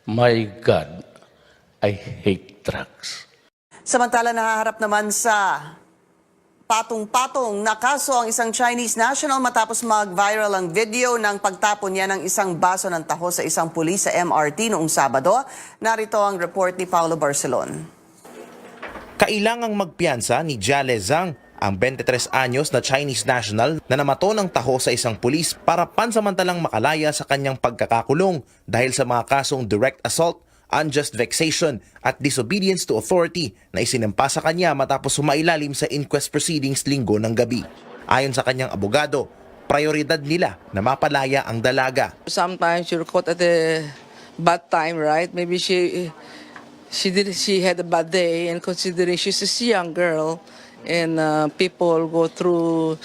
My God, I hate drugs. Samantala, nahaharap naman sa patong-patong na kaso ang isang Chinese national matapos mag-viral ang video ng pagtapon niya ng isang baso ng taho sa isang pulis sa MRT noong Sabado. Narito ang report ni Paulo Barcelon. Kailangang magpiyansa ni Jiale Zhang, ang 23 anyos na Chinese national na namato ng taho sa isang pulis para pansamantalang makalaya sa kanyang pagkakakulong dahil sa mga kasong direct assault, unjust vexation at disobedience to authority na isinampa sa kanya matapos sumailalim sa inquest proceedings Linggo ng gabi. Ayon sa kanyang abogado, prioridad nila na mapalaya ang dalaga. Sometimes you're caught at a bad time, right? Maybe she had a bad day, and considering she's a young girl and people go through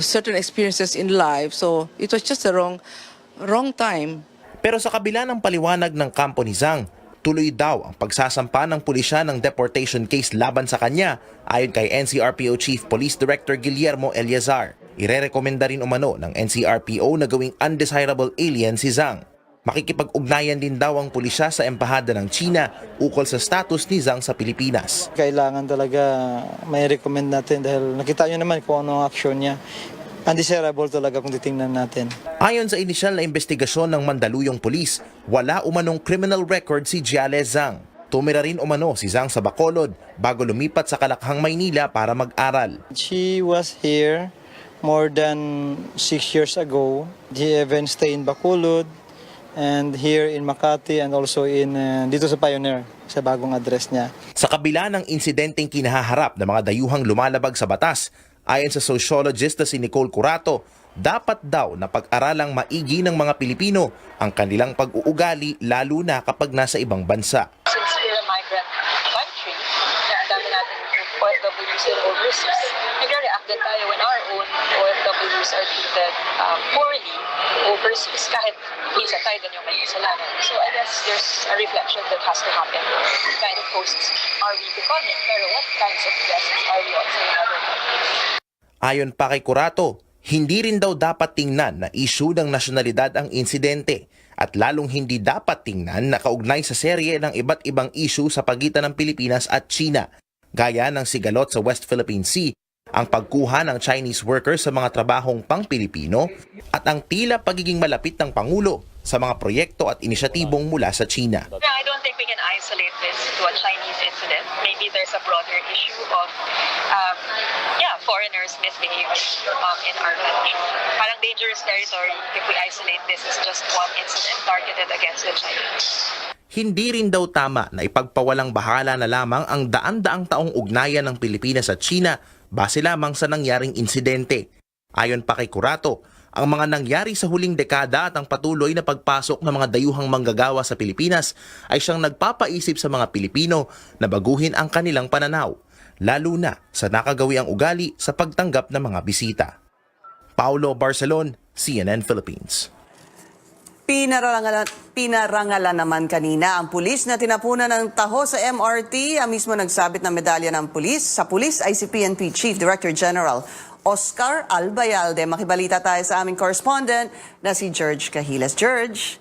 certain experiences in life, so it was just the wrong time. Pero sa kabila ng paliwanag ng kampo ni Zhang, tuloy daw ang pagsasampa ng pulisya ng deportation case laban sa kanya ayon kay NCRPO Chief Police Director Guillermo Eleazar. Irerekomenda rin umano ng NCRPO na gawing undesirable alien si Zhang. Makikipag-ugnayan din daw ang pulisya sa Embahada ng China ukol sa status ni Zhang sa Pilipinas. Kailangan talaga may recommend natin dahil nakita nyo naman kung ano ang action niya. Undesirable talaga kung titingnan natin. Ayon sa inisyal na investigasyon ng Mandaluyong Police, wala umanong criminal record si Jiale Zhang. Tumira rin umano si Zhang sa Bacolod bago lumipat sa Kalakhang, Maynila para mag-aral. She was here more than 6 years ago. She even stayed in Bacolod and here in Makati and also in dito sa Pioneer sa bagong address niya. Sa kabila ng insidenteng kinahaharap ng mga dayuhang lumalabag sa batas, ayon sa sociologist na si Nicole Curato, dapat daw na pag-aralang maigi ng mga Pilipino ang kanilang pag-uugali lalo na kapag nasa ibang bansa. Since we're a migrant country, na ang dami natin OFWs and overseas, nagre-react din tayo when our own OFWs are treated poorly overseas kahit minsan tayo din yung may kasalanan. So I guess there's a reflection that has to happen. What kind of hosts are we becoming? Pero what kinds of guests are we also in other countries? Ayon pa kay Curato, hindi rin daw dapat tingnan na issue ng nasyonalidad ang insidente at lalong hindi dapat tingnan na kaugnay sa serye ng iba't ibang issue sa pagitan ng Pilipinas at China, gaya ng sigalot sa West Philippine Sea, ang pagkuha ng Chinese workers sa mga trabahong pang-Pilipino at ang tila pagiging malapit ng Pangulo sa mga proyekto at inisyatibong mula sa China. I don't think we can isolate this to a Chinese incident. Maybe there's a broader issue of foreigners misbehaving in our country. Parang dangerous territory if we isolate this as just one incident targeted against the Chinese. Hindi rin daw tama na ipagpawalang bahala na lamang ang daan-daang taong ugnayan ng Pilipinas at China base lamang sa nangyaring insidente. Ayon pa kay Curato, ang mga nangyari sa huling dekada at ang patuloy na pagpasok ng mga dayuhang manggagawa sa Pilipinas ay siyang nagpapaisip sa mga Pilipino na baguhin ang kanilang pananaw, lalo na sa nakagawiang ugali sa pagtanggap ng mga bisita. Paulo Barcelon, CNN Philippines. Pinarangalan naman kanina ang pulis na tinapunan ng taho sa MRT. Ang mismo nagsabit ng medalya ng pulis. Sa pulis ay si PNP Chief Director General Oscar Albayalde. Makibalita tayo sa aming correspondent na si George Cahiles. George.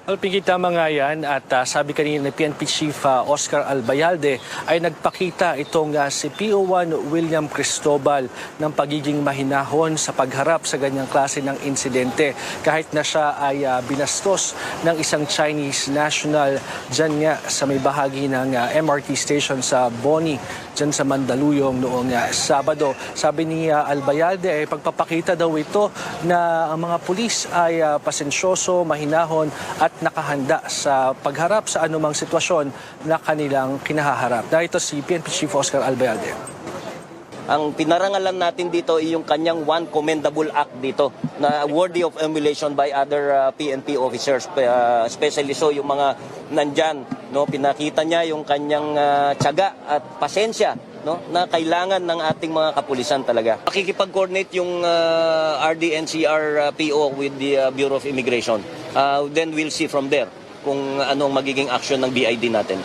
Pinky, tama nga yan at sabi kanina ni PNP Chief Oscar Albayalde ay nagpakita itong si PO1 William Cristobal ng pagiging mahinahon sa pagharap sa ganyang klase ng insidente kahit na siya ay binastos ng isang Chinese national dyan nga sa may bahagi ng MRT station sa Boni, dyan sa Mandaluyong noong Sabado. Sabi ni Albayalde ay pagpapakita daw ito na ang mga pulis ay pasensyoso, mahinahon at nakahanda sa pagharap sa anumang sitwasyon na kanilang kinahaharap. Narito si PNP Chief Oscar Albayalde. Ang pinarangalan natin dito ay yung kanyang one commendable act dito na worthy of emulation by other PNP officers, especially so yung mga nandyan. No, pinakita niya yung kanyang tiyaga at pasensya, no, na kailangan ng ating mga kapulisan talaga. Makikipag-coordinate yung RDNCR PO with the Bureau of Immigration. Then we'll see from there kung anong magiging action ng BID natin.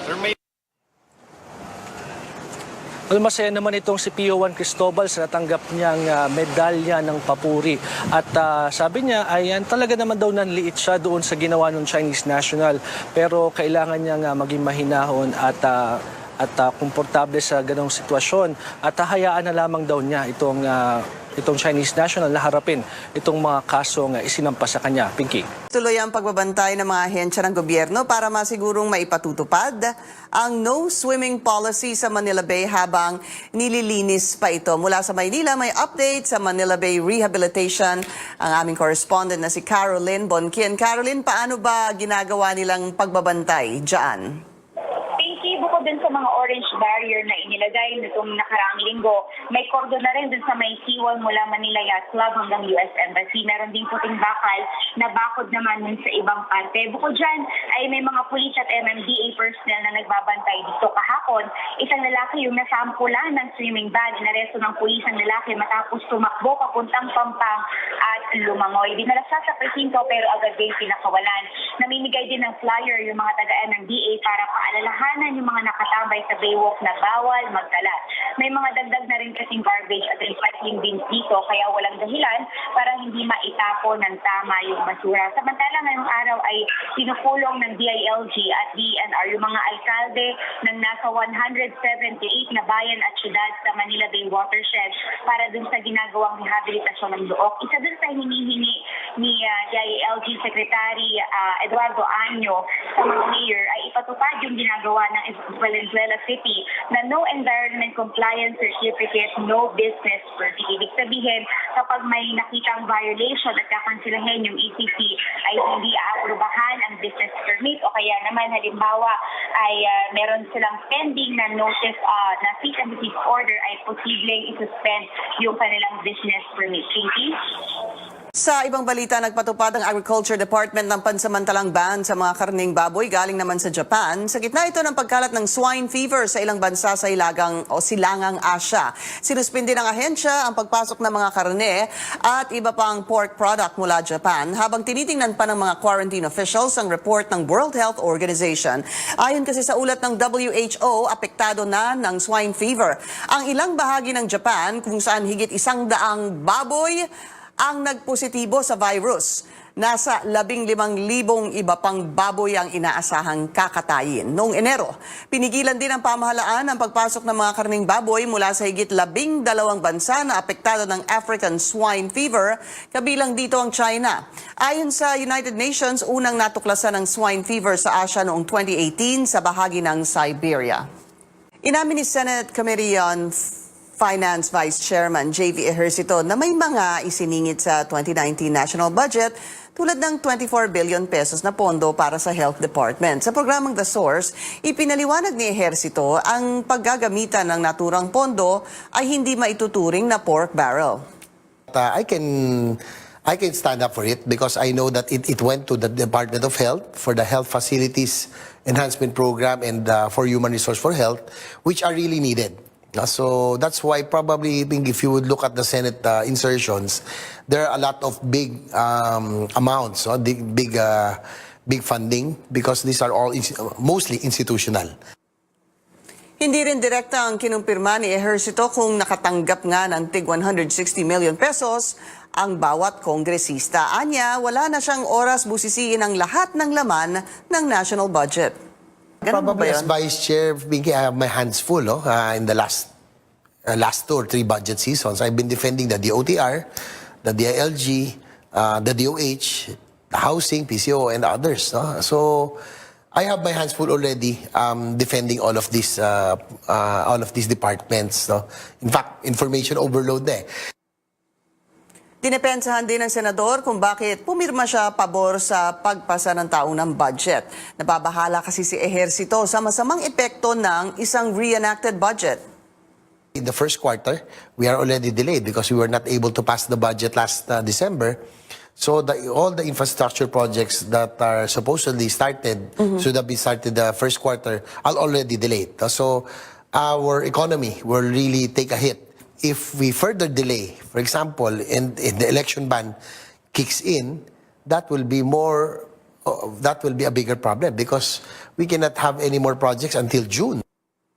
Well, masaya naman itong si PO1 Cristobal sa natanggap niyang medalya ng papuri. At sabi niya, ayan, talaga naman daw nanliit siya doon sa ginawa ng Chinese national. Pero kailangan niyang maging mahinahon at komportable sa ganong sitwasyon. At hayaan na lamang daw niya itong Chinese national na harapin itong mga kasong isinampa sa kanya. Pinky. Tuloy ang pagbabantay ng mga ahensya ng gobyerno para masigurong maipatutupad ang no swimming policy sa Manila Bay habang nililinis pa ito. Mula sa Maynila, may update sa Manila Bay Rehabilitation ang aming correspondent na si Caroline Bonquien. Caroline, paano ba ginagawa nilang pagbabantay dyan? Bukod dun sa mga orange barrier na inilagay nitong nakaraang linggo, may cordon na rin dun sa may seawall mula Manila Yacht Club hanggang US Embassy. Meron ding puting bakal na bakod naman dun sa ibang parte. Bukod dyan ay may mga pulis at MMDA personnel na nagbabantay dito. Kahapon, isang lalaki yung nasampulan ng swimming bag. Inaresto ng pulis ang lalaki matapos tumakbo papuntang Pampang at Lumangoy. Dinala siya sa presinto pero agad din pinakawalan. Namimigay din ng flyer yung mga taga-MMDA para paalalahanan yung mga nakatambay sa baywalk na bawal magkalat. May mga dagdag na rin kasing garbage at recycling bins dito kaya walang dahilan para hindi maitapon ng tama yung basura. Samantala ngayong araw ay pinupulong ng DILG at DNR yung mga alkalde ng nasa 178 na bayan at syudad sa Manila Bay Watershed para dun sa ginagawang rehabilitasyon ng Luok. Isa dun sa hinihingi ni DILG Secretary Eduardo Año sa mga mayor ay ipatupad yung ginagawa ng Valenzuela City na no environment compliance certificate, no business permit. Ibig sabihin, kapag may nakitang violation at kakansilahin yung ECC ay hindi aaprubahan ang business permit o kaya naman halimbawa ay meron silang pending na notice na cease and desist order ay posibleng isuspend yung kanilang business permit. Thank you. Sa ibang balita, nagpatupad ang Agriculture Department ng pansamantalang ban sa mga karning baboy galing naman sa Japan. Sa gitna ito ng pagkalat ng swine fever sa ilang bansa sa silangang Asya. Sinuspindi ng ahensya ang pagpasok ng mga karne at iba pang pork product mula Japan habang tinitingnan pa ng mga quarantine officials ang report ng World Health Organization. Ayon kasi sa ulat ng WHO, apektado na ng swine fever ang ilang bahagi ng Japan kung saan higit 100 baboy ang nagpositibo sa virus. Nasa 15,000 iba pang baboy ang inaasahang kakatayin. Noong Enero, pinigilan din ng pamahalaan ang pagpasok ng mga karning baboy mula sa higit 12 bansa na apektado ng African swine fever, kabilang dito ang China. Ayon sa United Nations, unang natuklasan ng swine fever sa Asia noong 2018 sa bahagi ng Siberia. Inamin ni Senate Committee on Finance Vice Chairman J.V. Ejercito na may mga isiningit sa 2019 national budget tulad ng 24 billion pesos na pondo para sa Health Department. Sa programang The Source, ipinaliwanag ni Ejercito ang paggagamitan ng naturang pondo ay hindi maituturing na pork barrel. I can stand up for it because I know that it went to the Department of Health for the Health Facilities Enhancement Program and for Human Resource for Health, which are really needed. So that's why probably if you would look at the Senate insertions, there are a lot of big amounts, big funding because these are all mostly institutional. Hindi rin direkta ang kinumpirma ni Ejercito kung nakatanggap nga ng tig 160 million pesos ang bawat kongresista. Anya, wala na siyang oras busisiin ang lahat ng laman ng national budget. Ganun Probably ba as yun? Vice Chair, Binky, I have my hands full in the last 2 or 3 budget seasons. I've been defending the DOTR, the DILG, the DOH, the housing, PCO, and others. So I have my hands full already defending all of these departments. In fact, information overload na eh. Dinepensahan din ng senador kung bakit pumirma siya pabor sa pagpasa ng taunang budget. Nababahala kasi si Ejercito sa masamang epekto ng isang reenacted budget. In the first quarter, we are already delayed because we were not able to pass the budget last December. So all the infrastructure projects that are supposedly started, should have been started the first quarter, are already delayed. So our economy will really take a hit. If we further delay, for example, and the election ban kicks in, that will be a bigger problem because we cannot have any more projects until June.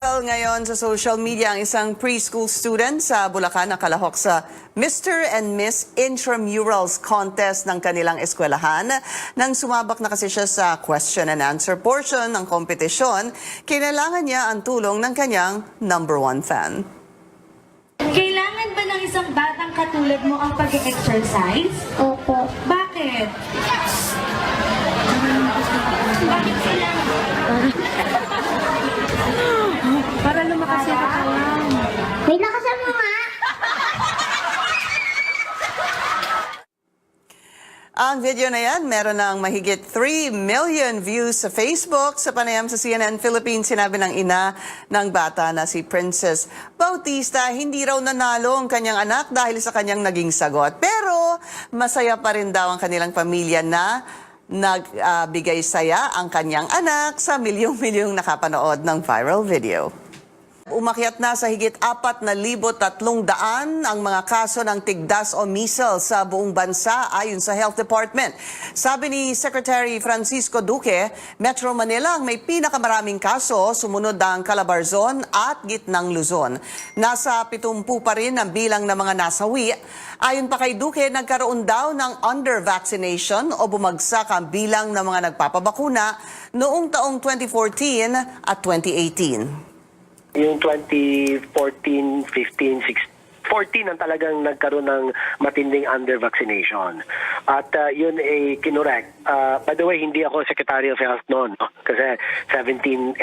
Ngayon sa social media ang isang preschool student sa Bulacan na kalahok sa Mr. and Miss Intramurals contest ng kanilang eskwelahan. Nang sumabak na kasi siya sa question and answer portion ng kompetisyon, kinailangan niya ang tulong ng kanyang #1 fan. Kailangan ba ng isang batang katulad mo ang pag-exercise? Opo. Bakit? Bakit kailangan? Para lumakas yung katawan. May lakasan mo nga. Ang video na yan, meron ng mahigit 3 million views sa Facebook. Sa panayam sa CNN Philippines, sinabi ng ina ng bata na si Princess Bautista, hindi raw nanalo ang kanyang anak dahil sa kanyang naging sagot. Pero masaya pa rin daw ang kanilang pamilya na nagbigay saya ang kanyang anak sa milyong-milyong nakapanood ng viral video. Umakyat na sa higit 4,300 ang mga kaso ng tigdas o measles sa buong bansa ayon sa Health Department. Sabi ni Secretary Francisco Duque, Metro Manila ang may pinakamaraming kaso, sumunod ang Calabarzon at Gitnang Luzon. Nasa 70 pa rin ang bilang ng mga nasawi. Ayon pa kay Duque, nagkaroon daw ng under-vaccination o bumagsak ang bilang ng mga nagpapabakuna noong taong 2014 at 2018. Yung 2014, 15, 16, 14 ang talagang nagkaroon ng matinding under-vaccination. At yun ay kinorek. By the way, hindi ako Secretary of Health noon. No? Kasi 17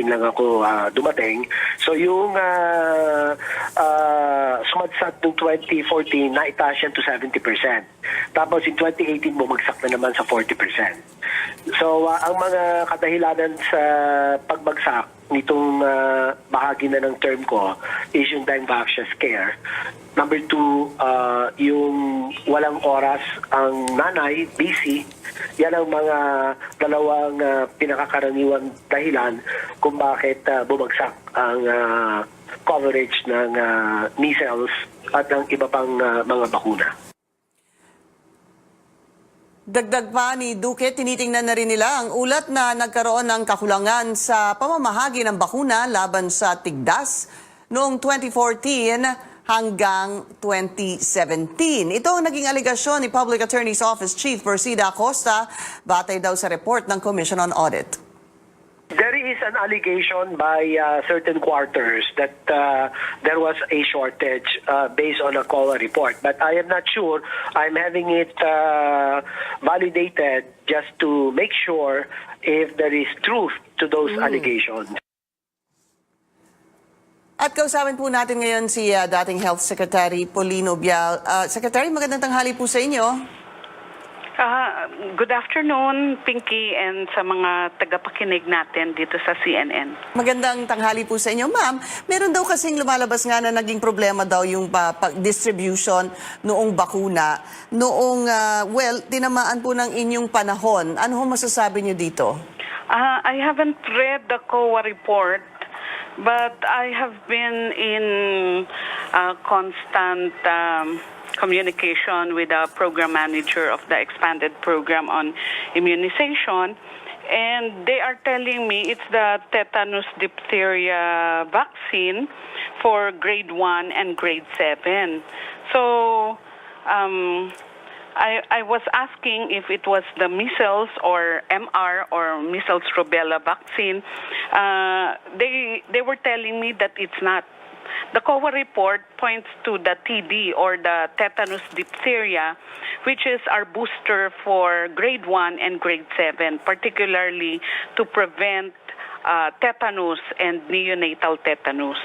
lang ako dumating. So yung sumadsat ng 2014, naitaas yan to 70%. Tapos in 2018, bumagsak na naman sa 40%. So ang mga kadahilanan sa pagbagsak nitong bahagi na ng term ko is yung Dine-Vaxxia scare. Number 2, yung walang oras ang nanay, busy. Yan ang mga dalawang pinakakaraniwang dahilan kung bakit bumagsak ang coverage ng measles at ng iba pang mga bakuna. Dagdag pa ni Duque, tinitingnan na rin nila ang ulat na nagkaroon ng kakulangan sa pamamahagi ng bakuna laban sa tigdas noong 2014 hanggang 2017. Ito ang naging aligasyon ni Public Attorney's Office Chief Persida Acosta, batay daw sa report ng Commission on Audit. There is an allegation by certain quarters that there was a shortage based on a COA report. But I am not sure. I'm having it validated just to make sure if there is truth to those allegations. At kausapin po natin ngayon si dating Health Secretary Paulino Bial. Secretary, magandang tanghali po sa inyo. Good afternoon, Pinky, and sa mga tagapakinig natin dito sa CNN. Magandang tanghali po sa inyo, ma'am. Meron daw kasing lumalabas nga na naging problema daw yung distribution noong bakuna. Noong, tinamaan po ng inyong panahon. Ano ho masasabi niyo dito? I haven't read the COA report, but I have been in constant communication with the program manager of the expanded program on immunization, and they are telling me it's the tetanus diphtheria vaccine for grade 1 and grade 7. So I was asking if it was the measles or MR or measles rubella vaccine. They were telling me that it's not. The COA report points to the TD or the tetanus diphtheria, which is our booster for grade 1 and grade 7, particularly to prevent tetanus and neonatal tetanus.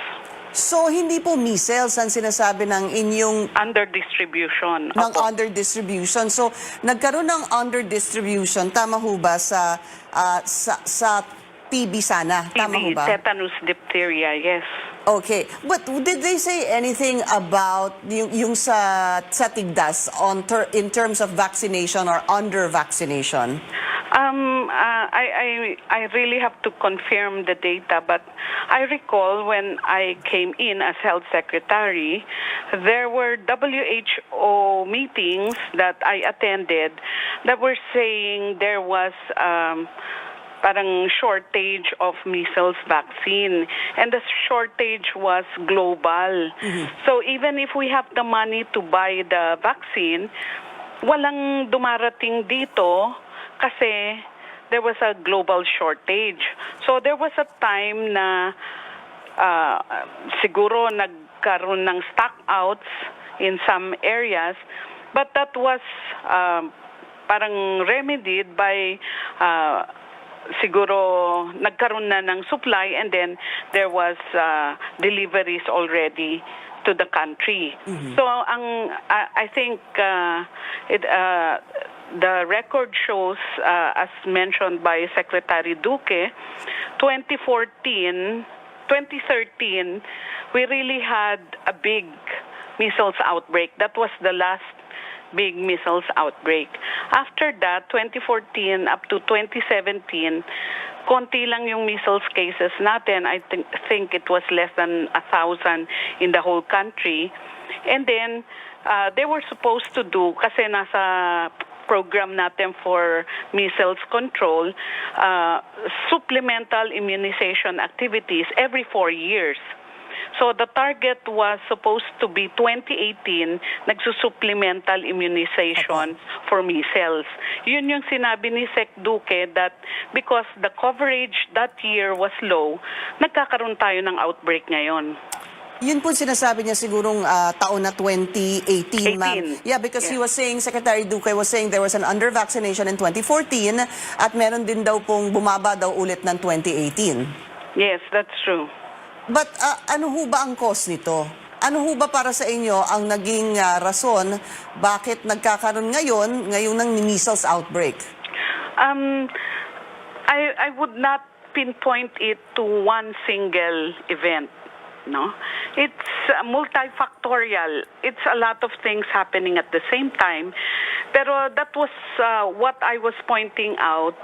So, hindi po measles ang sinasabi ng inyong under-distribution. Under-distribution. So, nagkaroon ng under-distribution, tama ho ba sa TB sana? Tama ho ba? Tetanus diphtheria, yes. Okay. But did they say anything about yung sa tigdas in terms of vaccination or under-vaccination? I really have to confirm the data, but I recall when I came in as health secretary, there were WHO meetings that I attended that were saying there was parang shortage of measles vaccine. And the shortage was global. So even if we have the money to buy the vaccine, walang dumarating dito kasi there was a global shortage. So there was a time na siguro nagkaroon ng stockouts in some areas, but that was parang remedied by siguro nagkaroon na ng supply, and then there was deliveries already to the country. So I think the record shows, as mentioned by Secretary Duque, 2013, we really had a big measles outbreak. That was the last big measles outbreak. After that, 2014 up to 2017, konti lang yung measles cases natin. I think it was less than 1,000 in the whole country. And then, they were supposed to do, kasi nasa program natin for measles control, supplemental immunization activities every 4 years. So the target was supposed to be 2018, nagsusupplemental immunization for measles. Yun yung sinabi ni Sec Duque, that because the coverage that year was low, nagkakaroon tayo ng outbreak ngayon. Yun po sinasabi niya sigurong taon na 2018, ma'am. Yeah, because he was saying, Secretary Duque was saying there was an under-vaccination in 2014 at meron din daw pong bumaba daw ulit ng 2018. Yes, that's true. But ano ho ba ang cause nito? Ano ho ba para sa inyo ang naging rason bakit nagkakaroon ngayon ng measles outbreak? I would not pinpoint it to one single event. No, it's multifactorial. It's a lot of things happening at the same time. Pero that was what I was pointing out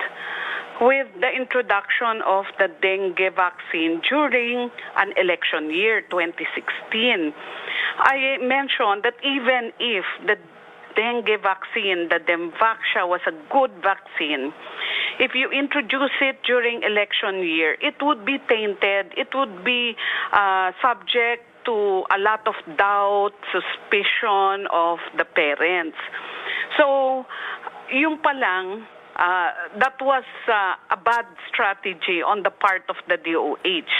with the introduction of the dengue vaccine during an election year, 2016. I mentioned that even if the dengue vaccine, the Demvaxia, was a good vaccine, if you introduce it during election year, it would be tainted. It would be subject to a lot of doubt, suspicion of the parents. So, yung palang, that was a bad strategy on the part of the DOH.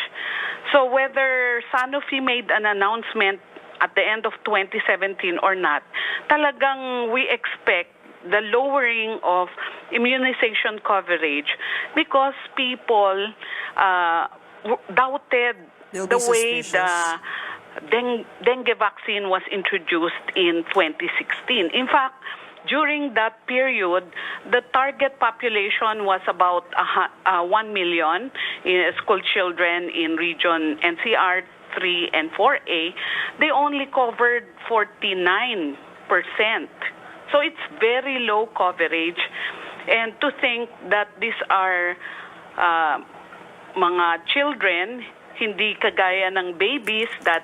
So whether Sanofi made an announcement at the end of 2017 or not, talagang we expect the lowering of immunization coverage because people doubted the way the dengue vaccine was introduced in 2016. In fact, during that period, the target population was about 1 million school children in region NCR 3 and 4A. They only covered 49%. So it's very low coverage. And to think that these are mga children, hindi kagaya ng babies that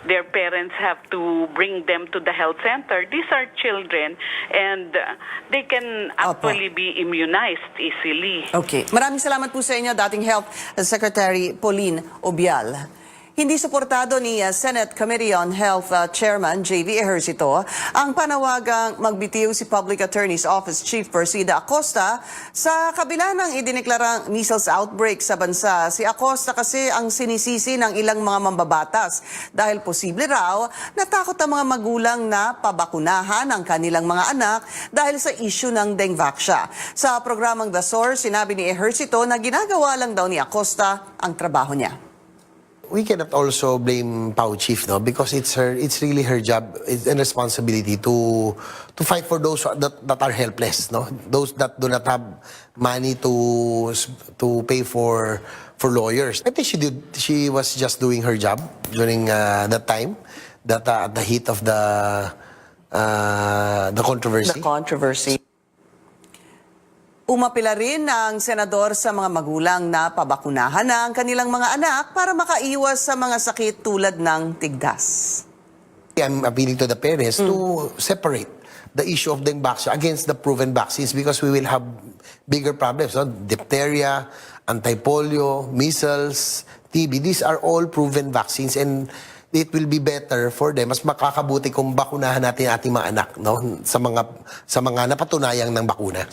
their parents have to bring them to the health center. These are children and they can actually be immunized easily. Okay. Maraming salamat po sa inyo, dating Health Secretary Pauline Obial. Hindi suportado ni Senate Committee on Health Chairman J.V. Ejercito ang panawagang magbitiw si Public Attorney's Office Chief Persida Acosta sa kabila ng idineklarang measles outbreak sa bansa. Si Acosta kasi ang sinisisi ng ilang mga mambabatas dahil posible raw natakot ang mga magulang na pabakunahan ang kanilang mga anak dahil sa issue ng Dengvaxia. Sa programang The Source, sinabi ni Ejercito na ginagawa lang daw ni Acosta ang trabaho niya. We cannot also blame Pau Chief, no, because it's really her job, it's a responsibility to fight for those that are helpless, no, those that do not have money to pay for lawyers. I think she was just doing her job during that time, at the heat of the controversy. The controversy. Umapila rin ang senador sa mga magulang na pabakunahan na ang kanilang mga anak para makaiwas sa mga sakit tulad ng tigdas. I'm appealing to the parents to separate the issue of dengue vaccine against the proven vaccines because we will have bigger problems. No? Diphtheria, anti-polio, measles, TB, these are all proven vaccines and it will be better for them. Mas makakabuti kung bakunahan natin ating mga anak, no, sa mga napatunayang ng bakuna.